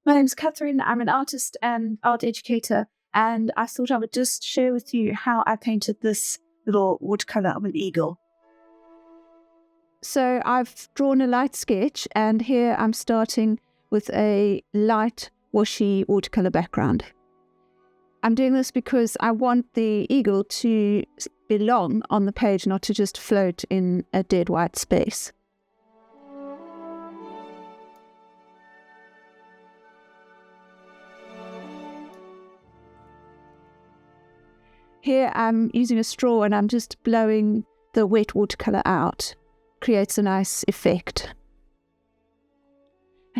My name's Catherine. I'm an artist and art educator, and I thought I would just share with you how I painted this little watercolor of an eagle. So I've drawn a light sketch, and here I'm starting with a light washy watercolor background. I'm doing this because I want the eagle to belong on the page, not to just float in a dead white space. Here I'm using a straw and I'm just blowing the wet watercolor out. Creates a nice effect.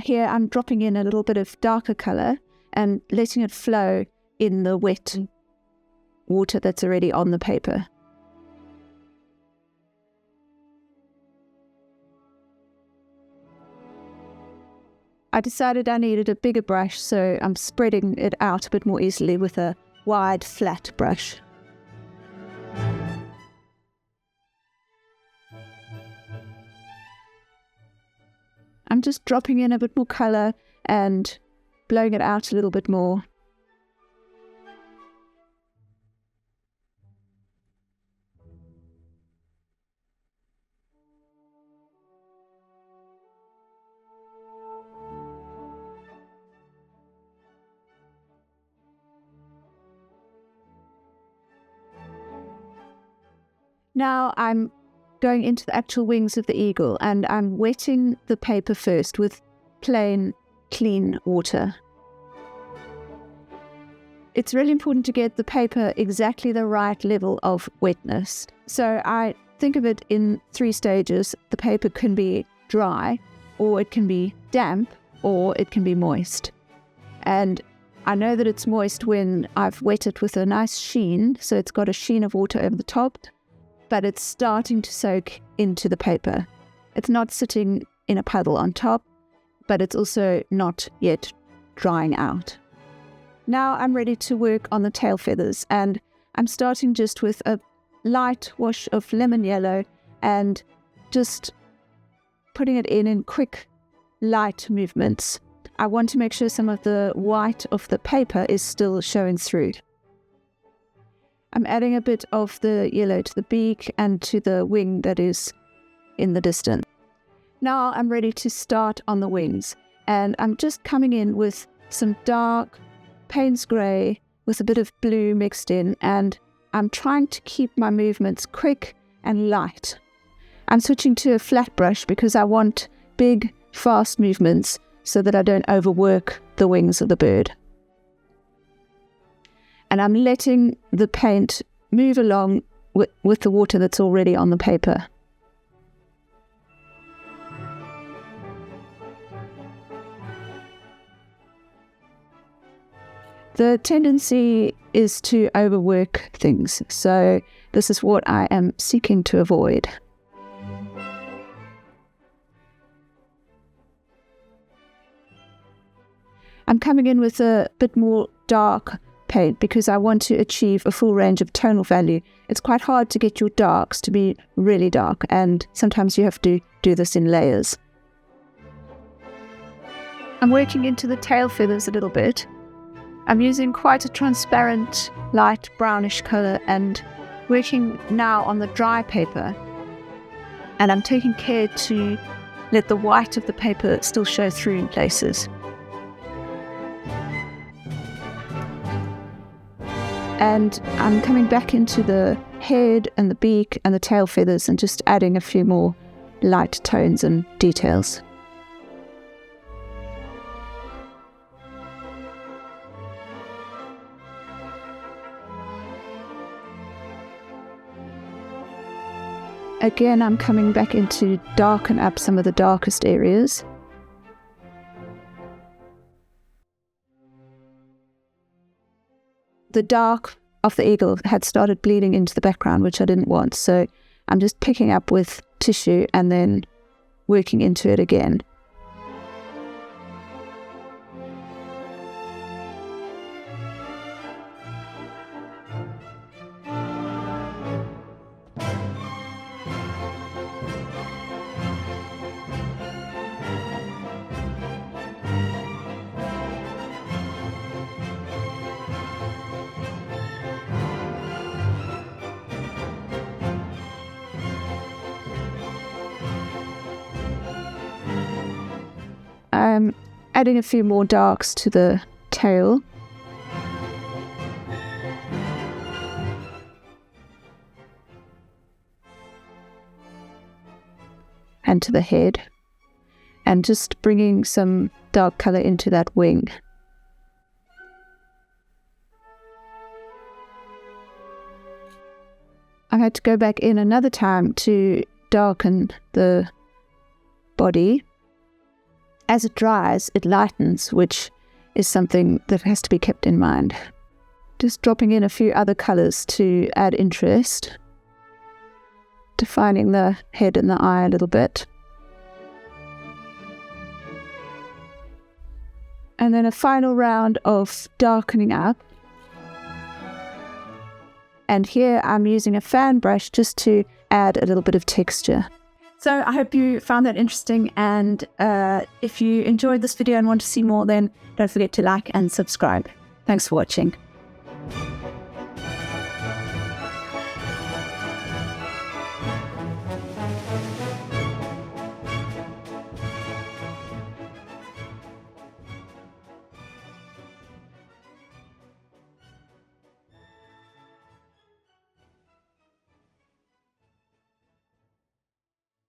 Here I'm dropping in a little bit of darker color and letting it flow in the wet water that's already on the paper. I decided I needed a bigger brush, so I'm spreading it out a bit more easily with a wide, flat brush. I'm just dropping in a bit more color and blowing it out a little bit more. Now I'm going into the actual wings of the eagle, and I'm wetting the paper first with plain, clean water. It's really important to get the paper exactly the right level of wetness. So I think of it in 3 stages. The paper can be dry, or it can be damp, or it can be moist. And I know that it's moist when I've wet it with a nice sheen, so it's got a sheen of water over the top, but it's starting to soak into the paper. It's not sitting in a puddle on top, but it's also not yet drying out. Now I'm ready to work on the tail feathers, and I'm starting just with a light wash of lemon yellow and just putting it in quick, light movements. I want to make sure some of the white of the paper is still showing through. I'm adding a bit of the yellow to the beak and to the wing that is in the distance. Now I'm ready to start on the wings, and I'm just coming in with some dark Payne's grey with a bit of blue mixed in, and I'm trying to keep my movements quick and light. I'm switching to a flat brush because I want big, fast movements so that I don't overwork the wings of the bird. And I'm letting the paint move along with the water that's already on the paper. The tendency is to overwork things, so this is what I am seeking to avoid. I'm coming in with a bit more dark paint because I want to achieve a full range of tonal value. It's quite hard to get your darks to be really dark, and sometimes you have to do this in layers. I'm working into the tail feathers a little bit. I'm using quite a transparent, light brownish color and working now on the dry paper. And I'm taking care to let the white of the paper still show through in places. And I'm coming back into the head and the beak and the tail feathers and just adding a few more light tones and details. Again, I'm coming back in to darken up some of the darkest areas. The dark of the eagle had started bleeding into the background, which I didn't want, so I'm just picking up with tissue and then working into it again. I'm adding a few more darks to the tail. And to the head. And just bringing some dark color into that wing. I had to go back in another time to darken the body. As it dries, it lightens, which is something that has to be kept in mind. Just dropping in a few other colors to add interest, defining the head and the eye a little bit. And then a final round of darkening up. And here I'm using a fan brush just to add a little bit of texture. So I hope you found that interesting, and if you enjoyed this video and want to see more, then don't forget to like and subscribe. Thanks for watching.